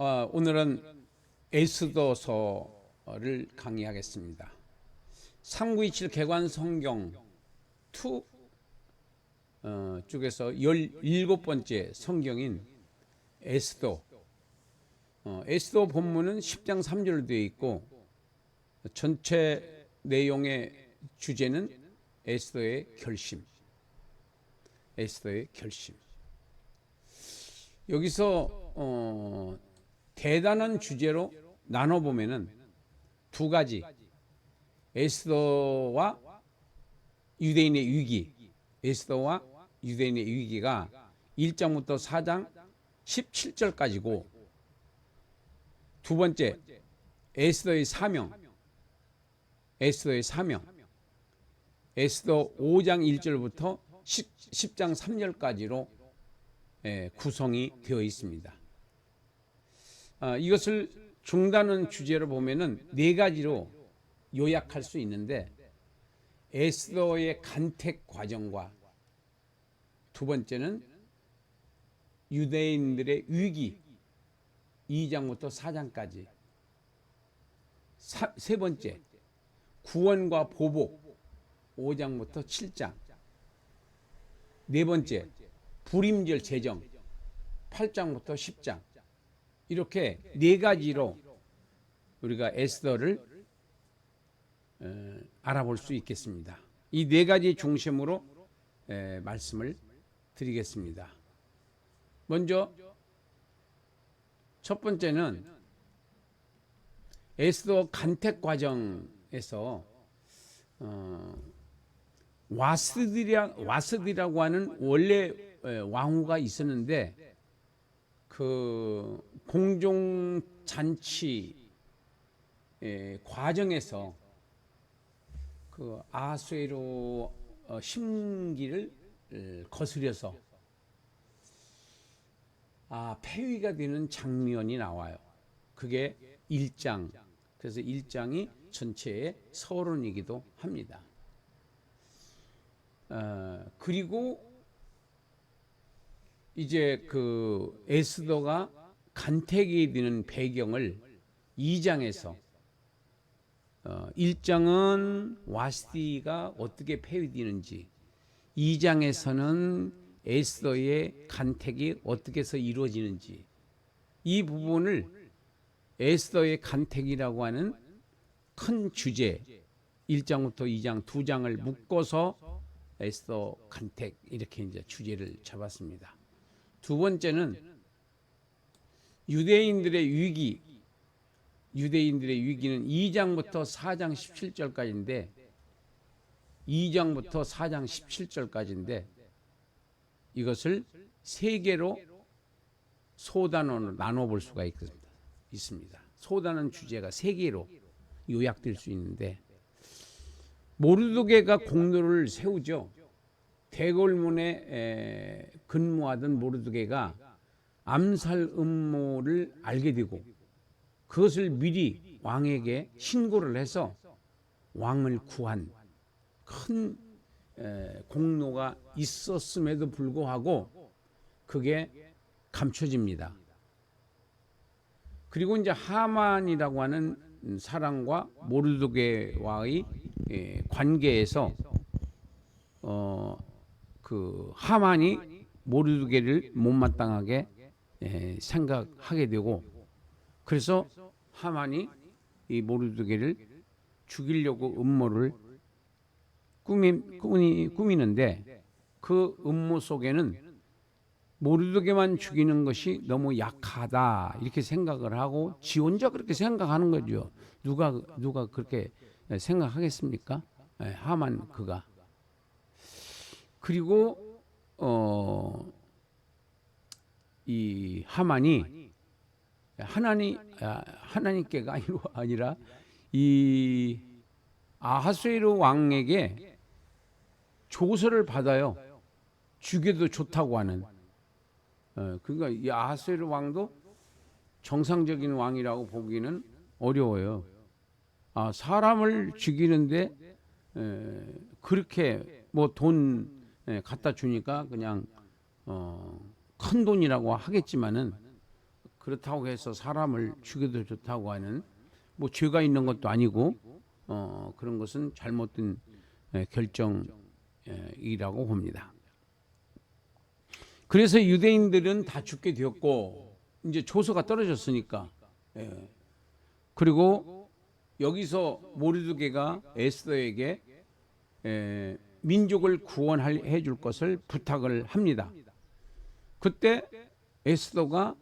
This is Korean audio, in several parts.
오늘은 에스더서를 강의하겠습니다. 3927 개관 성경 2 쪽에서 17번째 성경인 에스더. 에스더 본문은 10장 3절로 되어 있고 전체 내용의 주제는 에스더의 결심. 에스더의 결심. 여기서 대단한 주제로 나눠보면은 두 가지, 에스더와 유대인의 위기, 에스더와 유대인의 위기가 1장부터 4장 17절까지고, 두 번째 에스더의 사명, 에스더의 사명, 에스더 5장 1절부터 10장 3절까지로 구성이 되어 있습니다. 이것을 중단은 주제로 보면은 네 가지로 요약할 수 있는데, 에스더의 간택 과정과 두 번째는 유대인들의 위기 2장부터 4장까지, 세 번째 구원과 보복 5장부터 7장, 네 번째 불임절 제정 8장부터 10장, 이렇게 네 가지로 우리가 에스더를 알아볼 수 있겠습니다. 이 네 가지 중심으로 말씀을 드리겠습니다. 먼저 첫 번째는 에스더 간택 과정에서 와스디라고 하는 원래 왕후가 있었는데, 그 공종 잔치 과정에서 그 아하수에로 심기를 거스려서 폐위가 되는 장면이 나와요. 그게 1장. 그래서 1장이 전체의 서론이기도 합니다. 그리고 이제 그 에스더가 간택이 되는 배경을 2장에서 1장은 와스디가 어떻게 폐위되는지, 2장에서는 에스더의 간택이 어떻게 해서 이루어지는지, 이 부분을 에스더의 간택이라고 하는 큰 주제 1장부터 2장 두 장을 묶어서 에스더 간택, 이렇게 이제 주제를 잡았습니다. 두 번째는 유대인들의 위기. 유대인들의 위기는 2장부터 4장 17절까지인데, 2장부터 4장 17절까지인데, 이것을 세 개로 소단원으로 나눠볼 수가 있습니다. 소단원 주제가 세 개로 요약될 수 있는데, 모르드게가 공로를 세우죠. 대궐문에 근무하던 모르드게가 암살 음모를 알게 되고, 그것을 미리 왕에게 신고를 해서 왕을 구한 큰 공로가 있었음에도 불구하고 그게 감춰집니다. 그리고 이제 하만이라고 하는 사람과 모르드게와의 관계에서 그 하만이 모르드게를 못마땅하게 생각하게 되고, 그래서 하만이 이 모르드게를 죽이려고 음모를 꾸미는데, 그 음모 속에는 모르드게만 죽이는 것이 너무 약하다 이렇게 생각을 하고, 지 혼자 그렇게 생각하는 거죠. 누가 그렇게 생각하겠습니까? 하만 그가. 그리고 이 하만이 하나님께가 아니라 이 아하수에로 왕에게 조서를 받아요. 죽여도 좋다고 하는. 그러니까 이 아하수에로 왕도 정상적인 왕이라고 보기는 어려워요. 사람을 죽이는데 그렇게 뭐 돈 갖다 주니까 그냥 큰 돈이라고 하겠지만은 그렇다고 해서 사람을 죽여도 좋다고 하는 뭐 죄가 있는 것도 아니고 그런 것은 잘못된 결정이라고 봅니다. 그래서 유대인들은 다 죽게 되었고 이제 조서가 떨어졌으니까 그리고 여기서 모르드게가 에스더에게 민족을 구원해 줄 것을 부탁을 합니다. 그때 에스더가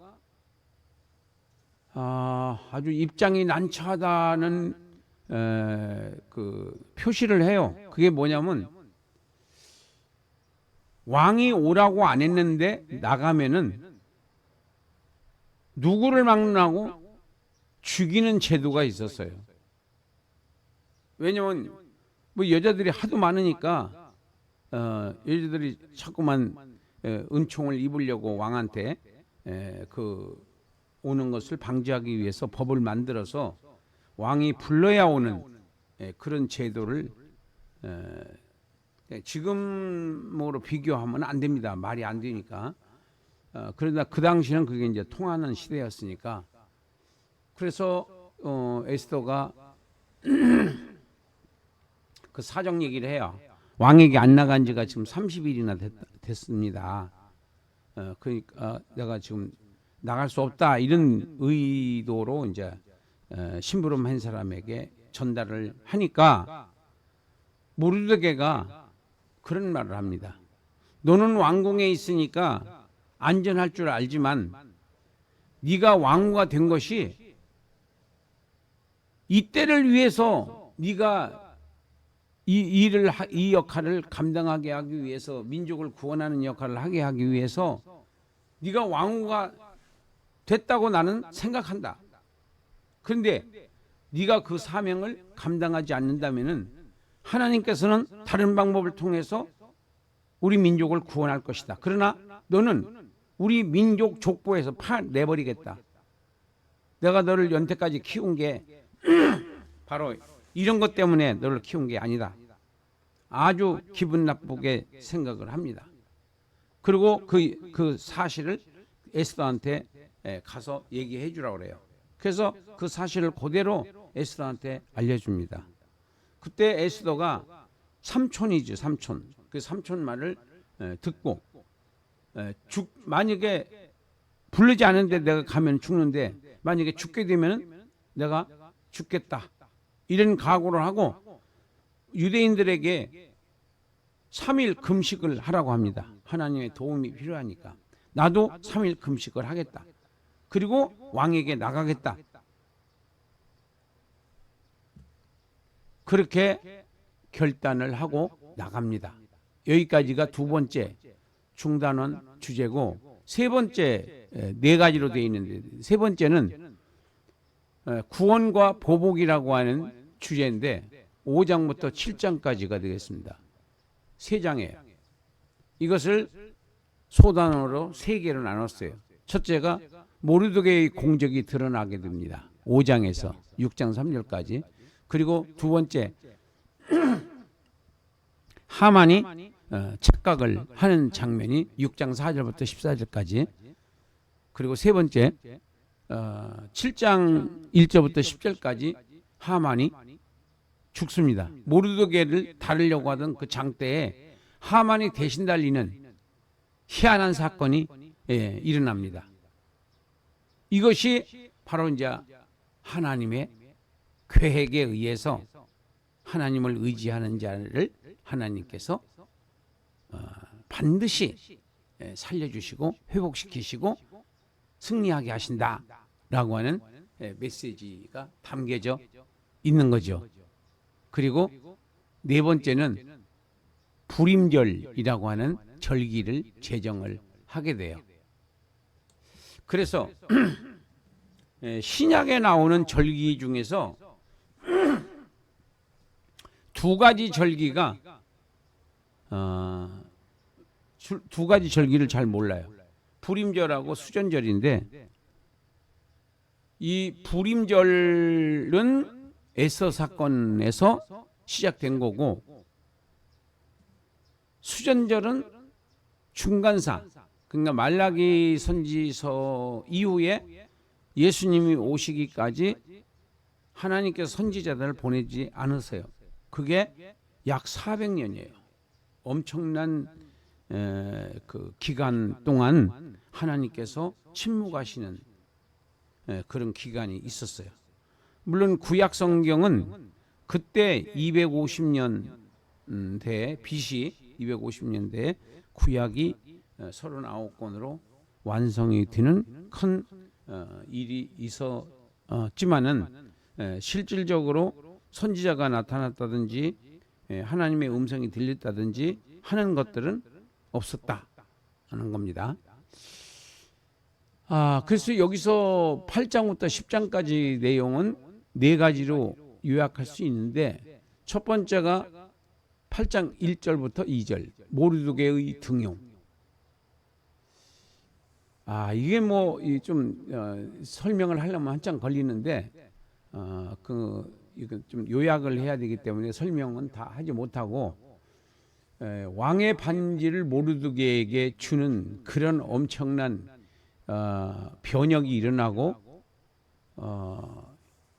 아주 입장이 난처하다는 그 표시를 해요. 그게 뭐냐면 왕이 오라고 안 했는데 나가면은 누구를 막론하고 죽이는 제도가 있었어요. 왜냐면 뭐 여자들이 하도 많으니까 여자들이 자꾸만 은총을 입으려고 왕한테 그 오는 것을 방지하기 위해서 법을 만들어서 왕이 불러야 오는 그런 제도를 지금으로 비교하면 안 됩니다. 말이 안 되니까. 그러나 그 당시는 그게 이제 통하는 시대였으니까. 그래서 에스더가 그 사정 얘기를 해요. 왕에게 안 나간 지가 지금 30일이나 됐습니다. 그러니까 내가 지금 나갈 수 없다 이런 의도로 이제 심부름한 사람에게 전달을 하니까 모르드게가 그런 말을 합니다. 너는 왕궁에 있으니까 안전할 줄 알지만 네가 왕후가 된 것이 이 때를 위해서 네가 이 역할을 감당하게 하기 위해서 민족을 구원하는 역할을 하게 하기 위해서 네가 왕후가 됐다고 나는 생각한다. 그런데 네가 그 사명을 감당하지 않는다면은 하나님께서는 다른 방법을 통해서 우리 민족을 구원할 것이다. 그러나 너는 우리 민족 족보에서 내버리겠다. 내가 너를 연태까지 키운 게 바로 이런 것 때문에 너를 키운 게 아니다. 아주 기분 나쁘게 생각을 합니다. 그리고 그 사실을 에스더한테 가서 얘기해 주라고 그래요. 그래서 그 사실을 그대로 에스더한테 알려줍니다. 그때 에스더가 삼촌이죠, 삼촌. 그 삼촌 말을 듣고 만약에 부르지 않은데 내가 가면 죽는데 만약에 죽게 되면 내가 죽겠다. 이런 각오를 하고 유대인들에게 3일 금식을 하라고 합니다. 하나님의 도움이 필요하니까. 나도 3일 금식을 하겠다. 그리고 왕에게 나가겠다. 그렇게 결단을 하고 나갑니다. 여기까지가 두 번째 중단원 주제고, 세 번째 네 가지로 되어 있는데 세 번째는 구원과 보복이라고 하는 주제인데 5장부터 7장까지가 되겠습니다. 세 장이에요. 이것을 소단으로 세 개로 나눴어요. 첫째가 모르드게의 공적이 드러나게 됩니다. 5장에서 6장 3절까지. 그리고 두 번째 하만이 착각을 하는 장면이 6장 4절부터 14절까지. 그리고 세 번째 7장 1절부터 10절까지 하만이 죽습니다. 모르드게를 다루려고 하던 그 장대에 하만이 대신 달리는 희한한 사건이 일어납니다. 이것이 바로 이제 하나님의 계획에 의해서 하나님을 의지하는 자를 하나님께서 반드시 살려주시고 회복시키시고 승리하게 하신다라고 하는 메시지가 담겨져 있는 거죠. 그리고 네 번째는 불임절이라고 하는 절기를 제정을 하게 돼요. 그래서 신약에 나오는 절기 중에서 두 가지 절기가 두 가지 절기를 잘 몰라요. 불임절하고 수전절인데 이 불임절은 에스더 사건에서 시작된 거고 수전절은 중간사, 그러니까 말라기 선지서 이후에 예수님이 오시기까지 하나님께서 선지자들을 보내지 않으세요. 그게 약 400년이에요. 엄청난 그 기간 동안 하나님께서 침묵하시는 그런 기간이 있었어요. 물론 구약 성경은 그때 250년대 BC 250년대에 구약이 39권으로 완성이 되는 큰 일이 있었지만은 실질적으로 선지자가 나타났다든지 하나님의 음성이 들렸다든지 하는 것들은 없었다 하는 겁니다. 그래서 여기서 8장부터 10장까지 내용은 네 가지로 요약할 수 있는데, 첫 번째가 8장 1절부터 2절 모르드게의 등용. 이게 뭐 좀 설명을 하려면 한참 걸리는데 이거 좀 요약을 해야 되기 때문에 설명은 다 하지 못하고, 왕의 반지를 모르드게에게 주는 그런 엄청난 변혁이 일어나고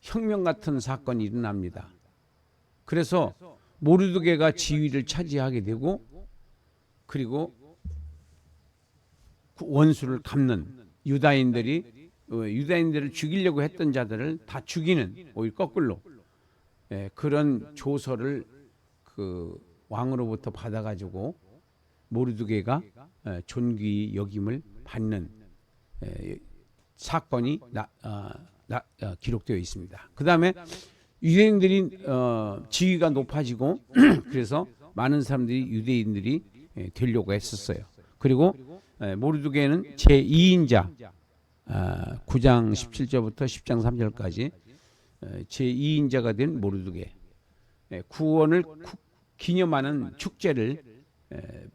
혁명 같은 사건이 일어납니다. 그래서 모르드게가 지위를 차지하게 되고, 그리고 원수를 갚는 유다인들을 죽이려고 했던 자들을 다 죽이는, 오히려 거꾸로 그런 조서를 그 왕으로부터 받아가지고 모르드게가 존귀 여김을 받는 사건이 기록되어 있습니다. 그 다음에 유대인들이 지위가 높아지고 그래서 많은 사람들이 유대인들이 되려고 했었어요. 그리고 모르드게는 제2인자 9장 17절부터 10장 3절까지 제2인자가 된 모르드게, 구원을 기념하는 축제를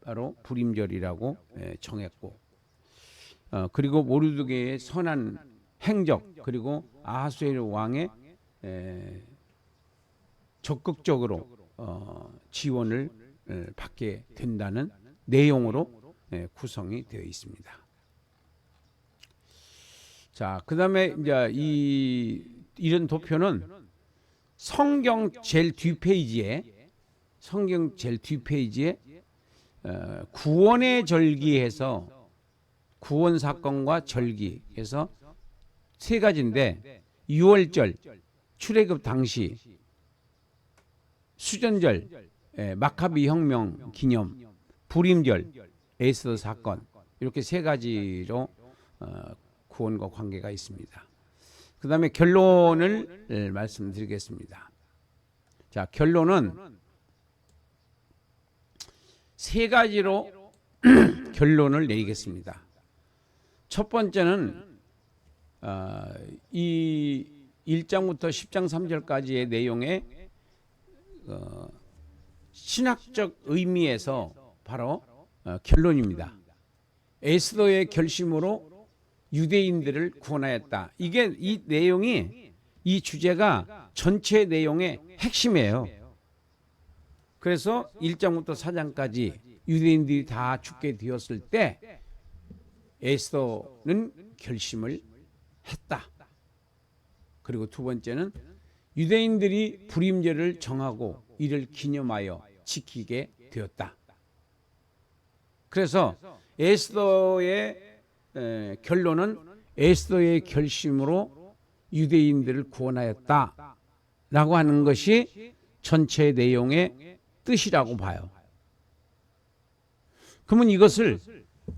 바로 불임절이라고 정했고, 그리고 모르드게의 선한 행적, 그리고 아하수에로 왕의 적극적으로 지원을 받게 된다는 내용으로 구성이 되어 있습니다. 자, 그다음에 이제 이런 도표는 성경 제일 뒷페이지에 구원의 절기에서 구원 사건과 절기에서 세 가지인데, 유월절 출애굽 당시, 수전절 마카비 혁명 기념, 불임절 에스더 사건, 이렇게 세 가지로 구원과 관계가 있습니다. 그 다음에 결론을 말씀드리겠습니다. 자, 결론은 세 가지로 결론을 내리겠습니다. 첫 번째는 이 1장부터 10장 3절까지의 내용의 신학적 의미에서 바로 결론입니다. 에스더의 결심으로 유대인들을 구원하였다. 이게 이 내용이, 이 주제가 전체 내용의 핵심이에요. 그래서 1장부터 4장까지 유대인들이 다 죽게 되었을 때 에스더는 결심을 했다. 그리고 두 번째는 유대인들이 불임절을 정하고 이를 기념하여 지키게 되었다. 그래서 에스더의 결론은 에스더의 결심으로 유대인들을 구원하였다라고 하는 것이 전체 내용의 뜻이라고 봐요. 그러면 이것을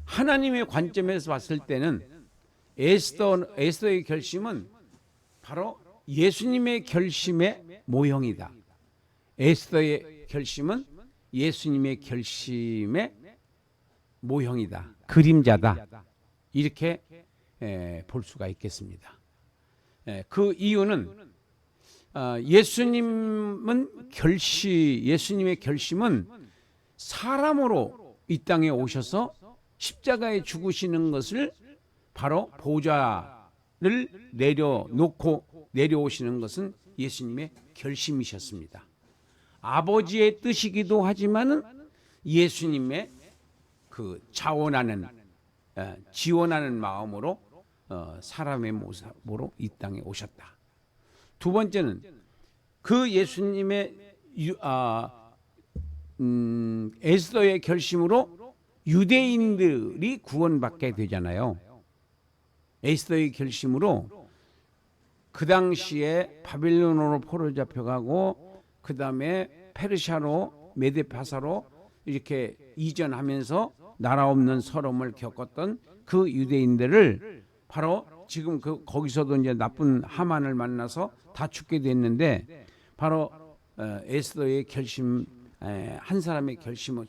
하나님의 관점에서 봤을 때는 에스더의 결심은 바로 예수님의 결심의 모형이다. 에스더의 결심은 예수님의 결심의 모형이다, 그림자다, 이렇게 볼 수가 있겠습니다. 그 이유는 예수님의 결심은 사람으로 이 땅에 오셔서 십자가에 죽으시는 것을, 바로 보좌를 내려놓고 내려오시는 것은 예수님의 결심이셨습니다. 아버지의 뜻이기도 하지만은 예수님의 그 지원하는 마음으로 사람의 모습으로 이 땅에 오셨다. 두 번째는 그 예수님의 에스더의 결심으로 유대인들이 구원받게 되잖아요. 에스더의 결심으로 그 당시에 바빌론으로 포로 잡혀가고 그 다음에 페르시아로 메데파사로 이렇게 이전하면서 나라 없는 서름을 겪었던 그 유대인들을 바로 지금 거기서도 이제 나쁜 하만을 만나서 다 죽게 됐는데 바로 에스더의 결심, 한 사람의 결심을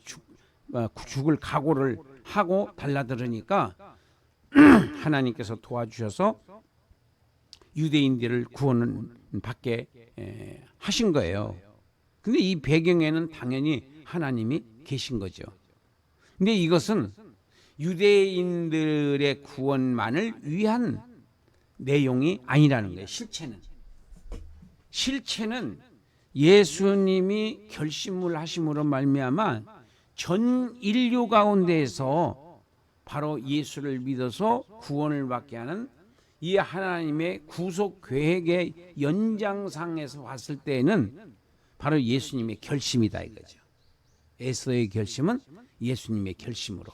죽을 각오를 하고 달라들으니까 하나님께서 도와주셔서 유대인들을 구원을 받게 하신 거예요. 근데 이 배경에는 당연히 하나님이 계신 거죠. 근데 이것은 유대인들의 구원만을 위한 내용이 아니라는 거예요. 실체는 예수님이 결심을 하심으로 말미암아 전 인류 가운데에서 바로 예수를 믿어서 구원을 받게 하는 이 하나님의 구속 계획의 연장상에서 봤을 때에는 바로 예수님의 결심이다 이거죠. 에스더의 결심은 예수님의 결심으로.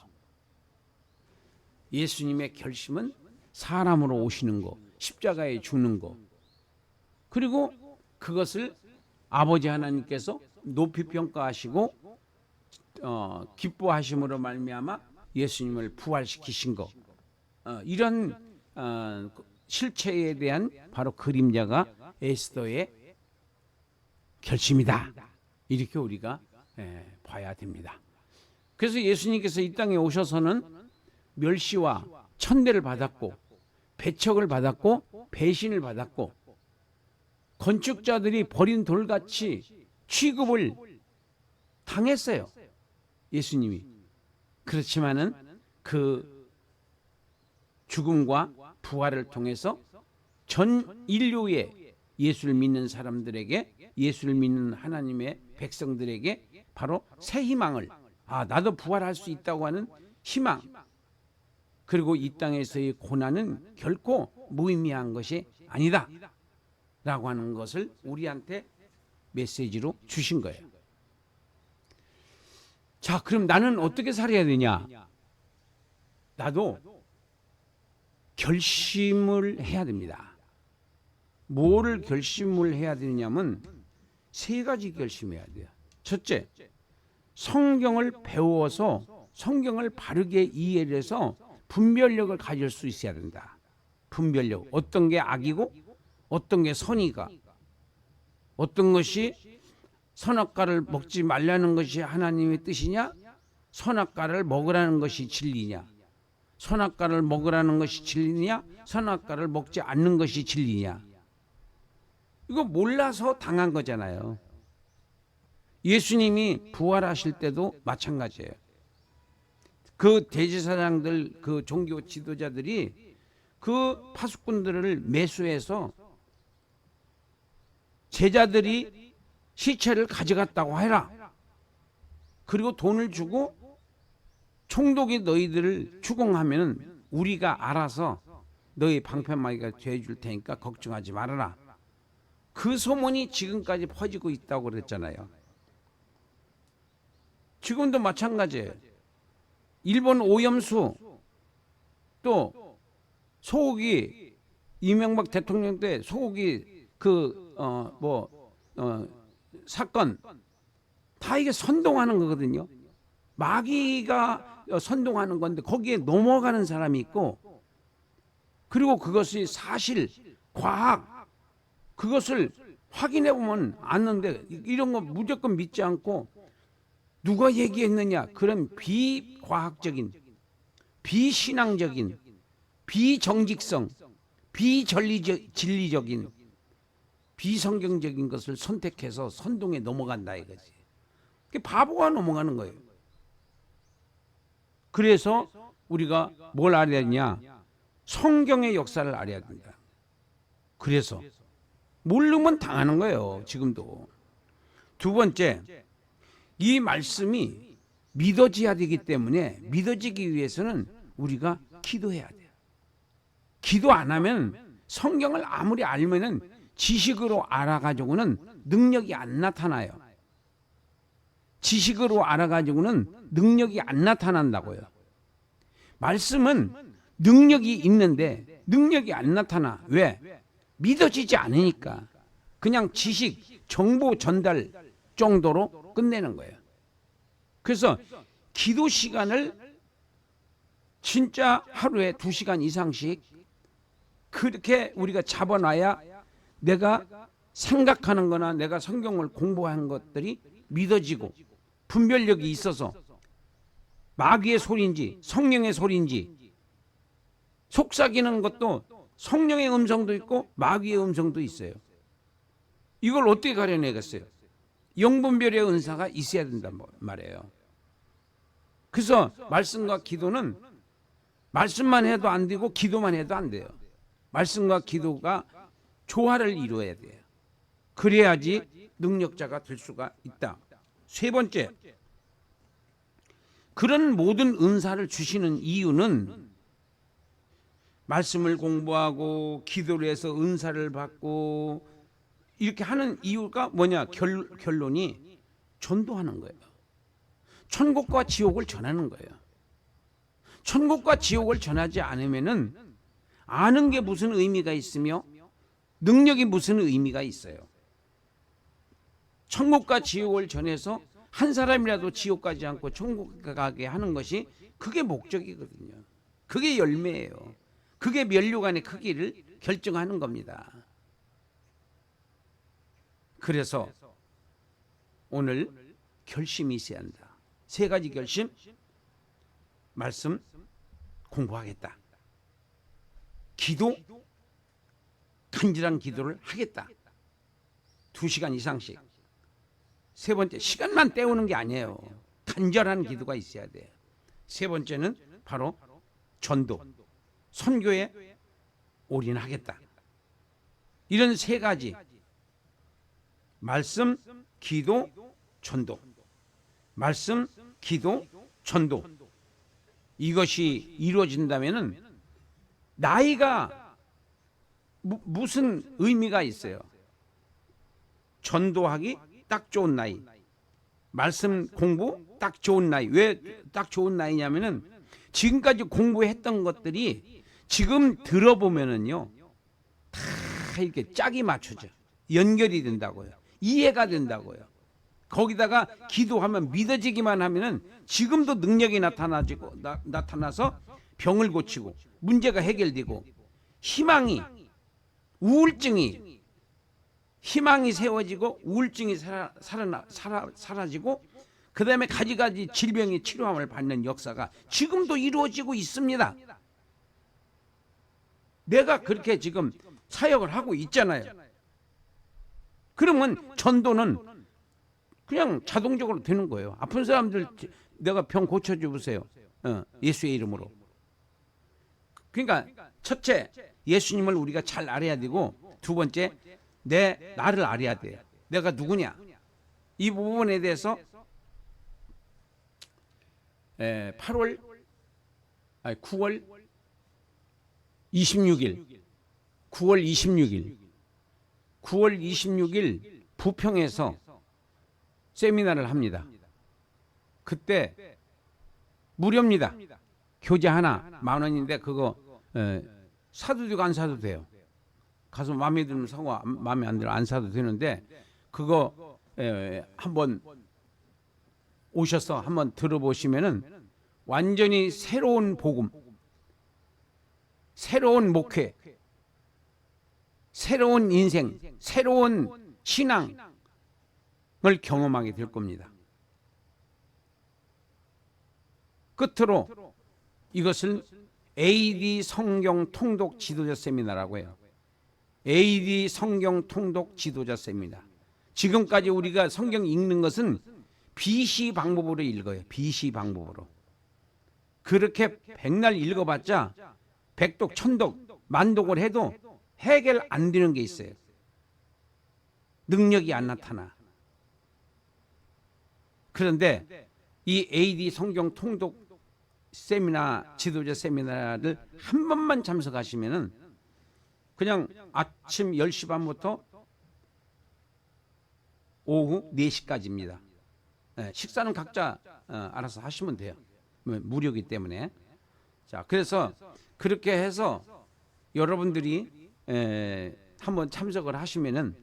예수님의 결심은 사람으로 오시는 거, 십자가에 죽는 거. 그리고 그것을 아버지 하나님께서 높이 평가하시고 기뻐하심으로 말미암아 예수님을 부활시키신 거. 이런 실체에 대한 바로 그림자가 에스더의 결심이다. 이렇게 우리가 봐야 됩니다. 그래서 예수님께서 이 땅에 오셔서는 멸시와 천대를 받았고 배척을 받았고 배신을 받았고 건축자들이 버린 돌같이 취급을 당했어요. 예수님이. 그렇지만은 그 죽음과 부활을 통해서 전 인류의 예수를 믿는 사람들에게, 예수를 믿는 하나님의 백성들에게 바로 새 희망을, 나도 부활할 수 있다고 하는 희망, 그리고 이 땅에서의 고난은 결코 무의미한 것이 아니다 라고 하는 것을 우리한테 메시지로 주신 거예요. 자, 그럼 나는 어떻게 살아야 되냐? 나도 결심을 해야 됩니다. 뭐를 결심을 해야 되냐면 세 가지 결심해야 돼요. 첫째, 성경을 배워서 성경을 바르게 이해를 해서 분별력을 가질 수 있어야 된다. 분별력. 어떤 게 악이고 어떤 게 선이가, 어떤 것이 선악과를 먹지 말라는 것이 하나님의 뜻이냐, 선악과를 먹으라는 것이 진리냐, 선악과를 먹으라는 것이 진리냐, 선악과를 먹지 않는 것이 진리냐. 이거 몰라서 당한 거잖아요. 예수님이 부활하실 때도 마찬가지예요. 그 대제사장들, 그 종교 지도자들이 그 파수꾼들을 매수해서 제자들이 시체를 가져갔다고 해라. 그리고 돈을 주고 총독이 너희들을 추궁하면 우리가 알아서 너희 방패막이가 되어줄 테니까 걱정하지 말아라. 그 소문이 지금까지 퍼지고 있다고 그랬잖아요. 지금도 마찬가지예요. 일본 오염수, 또 소고기, 이명박 대통령 때 소고기 사건, 다 이게 선동하는 거거든요. 마귀가 선동하는 건데 거기에 넘어가는 사람이 있고, 그리고 그것이 사실, 과학, 그것을 확인해 보면 아는데 이런 거 무조건 믿지 않고 누가 얘기했느냐, 그런 비과학적인, 비신앙적인, 비정직성, 비진리적인, 비성경적인 것을 선택해서 선동에 넘어간다 이거지. 바보가 넘어가는 거예요. 그래서 우리가 뭘 알아야 되냐? 성경의 역사를 알아야 된다. 그래서 모르면 당하는 거예요. 지금도. 두 번째, 이 말씀이 믿어져야 되기 때문에 믿어지기 위해서는 우리가 기도해야 돼요. 기도 안 하면 성경을 아무리 알면은 지식으로 알아가지고는 능력이 안 나타나요. 지식으로 알아가지고는 능력이 안 나타난다고요. 말씀은 능력이 있는데 능력이 안 나타나. 왜? 믿어지지 않으니까. 그냥 지식, 정보 전달 정도로 끝내는 거예요. 그래서 기도 시간을 진짜 하루에 2시간 이상씩 그렇게 우리가 잡아놔야 내가 생각하는 거나 내가 성경을 공부한 것들이 믿어지고 분별력이 있어서 마귀의 소리인지 성령의 소리인지, 속삭이는 것도 성령의 음성도 있고 마귀의 음성도 있어요. 이걸 어떻게 가려내겠어요? 영분별의 은사가 있어야 된단 말이에요. 그래서 말씀과 기도는 말씀만 해도 안 되고 기도만 해도 안 돼요. 말씀과 기도가 조화를 이루어야 돼요. 그래야지 능력자가 될 수가 있다. 세 번째, 그런 모든 은사를 주시는 이유는 말씀을 공부하고 기도를 해서 은사를 받고 이렇게 하는 이유가 뭐냐? 결론이 전도하는 거예요. 천국과 지옥을 전하는 거예요. 천국과 지옥을 전하지 않으면은 아는 게 무슨 의미가 있으며 능력이 무슨 의미가 있어요. 천국과 지옥을 전해서 한 사람이라도 지옥 가지 않고 천국 가게 하는 것이 그게 목적이거든요. 그게 열매예요. 그게 면류관의 크기를 결정하는 겁니다. 그래서 오늘 결심이 있어야 한다. 세 가지 결심. 말씀 공부하겠다. 기도, 간절한 기도를 하겠다. 2시간 이상씩. 세 번째, 시간만 때우는 게 아니에요. 간절한 기도가 있어야 돼요. 세 번째는 바로 전도, 선교에 올인하겠다. 이런 세 가지, 말씀, 기도, 전도. 말씀, 기도, 전도. 이것이 이루어진다면은 나이가 무슨 의미가 있어요? 전도하기 딱 좋은 나이, 말씀 공부 딱 좋은 나이. 왜 딱 좋은 나이냐면은 지금까지 공부했던 것들이 지금 들어보면은요 다 이렇게 짝이 맞춰져, 연결이 된다고요. 이해가 된다고요. 거기다가 기도하면 믿어지기만 하면은 지금도 능력이 나타나서 병을 고치고 문제가 해결되고 희망이, 우울증이, 희망이 세워지고 우울증이 사라지고 그 다음에 가지가지 질병의 치료함을 받는 역사가 지금도 이루어지고 있습니다. 내가 그렇게 지금 사역을 하고 있잖아요. 그러면 전도는 그냥 자동적으로 되는 거예요. 아픈 사람들 내가 병 고쳐줘 보세요. 예수의 이름으로. 그러니까 첫째, 예수님을 우리가 잘 알아야 되고, 두 번째, 나를 알아야 돼요. 내가 누구냐? 이 부분에 대해서 9월 26일 9월 26일 부평에서 세미나를 합니다. 그때 무료입니다. 교재 하나 10,000원인데 그거 사도 되고 안 사도 돼요. 가서 마음에 들면 사고 마음에 안 들면 안 사도 되는데 그거 한번 오셔서 한번 들어보시면은 완전히 새로운 복음, 새로운 목회, 새로운 인생, 새로운 신앙을 경험하게 될 겁니다. 끝으로 이것을 AD 성경 통독 지도자 세미나라고 해요. AD 성경 통독 지도자 세미나. 지금까지 우리가 성경 읽는 것은 BC 방법으로 읽어요. BC 방법으로. 그렇게 백날 읽어봤자 백독, 천독, 만독을 해도 해결 안 되는 게 있어요. 능력이 안 나타나. 그런데 이 AD 성경 통독 세미나, 지도자 세미나를 한 번만 참석하시면은 그냥 아침 10시 반부터 오후 4시까지입니다. 식사는 각자 알아서 하시면 돼요. 무료이기 때문에. 자, 그래서 그렇게 해서 여러분들이 한번 참석을 하시면은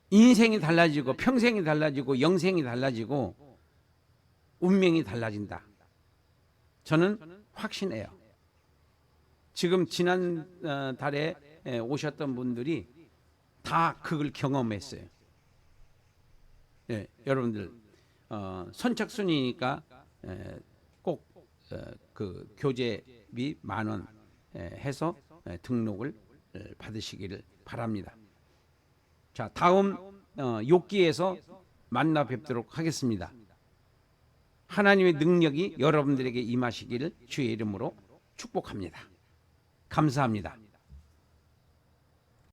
인생이 달라지고 평생이 달라지고 영생이 달라지고 운명이 달라진다. 저는 확신해요. 지금 지난 달에 오셨던 분들이 다 그걸 경험했어요. 여러분들 선착순이니까 꼭 그 교재비 10,000원 해서 등록을 받으시기를 바랍니다. 자, 다음 욥기에서 만나 뵙도록 하겠습니다. 하나님의 능력이 여러분들에게 임하시기를 주의 이름으로 축복합니다. 감사합니다.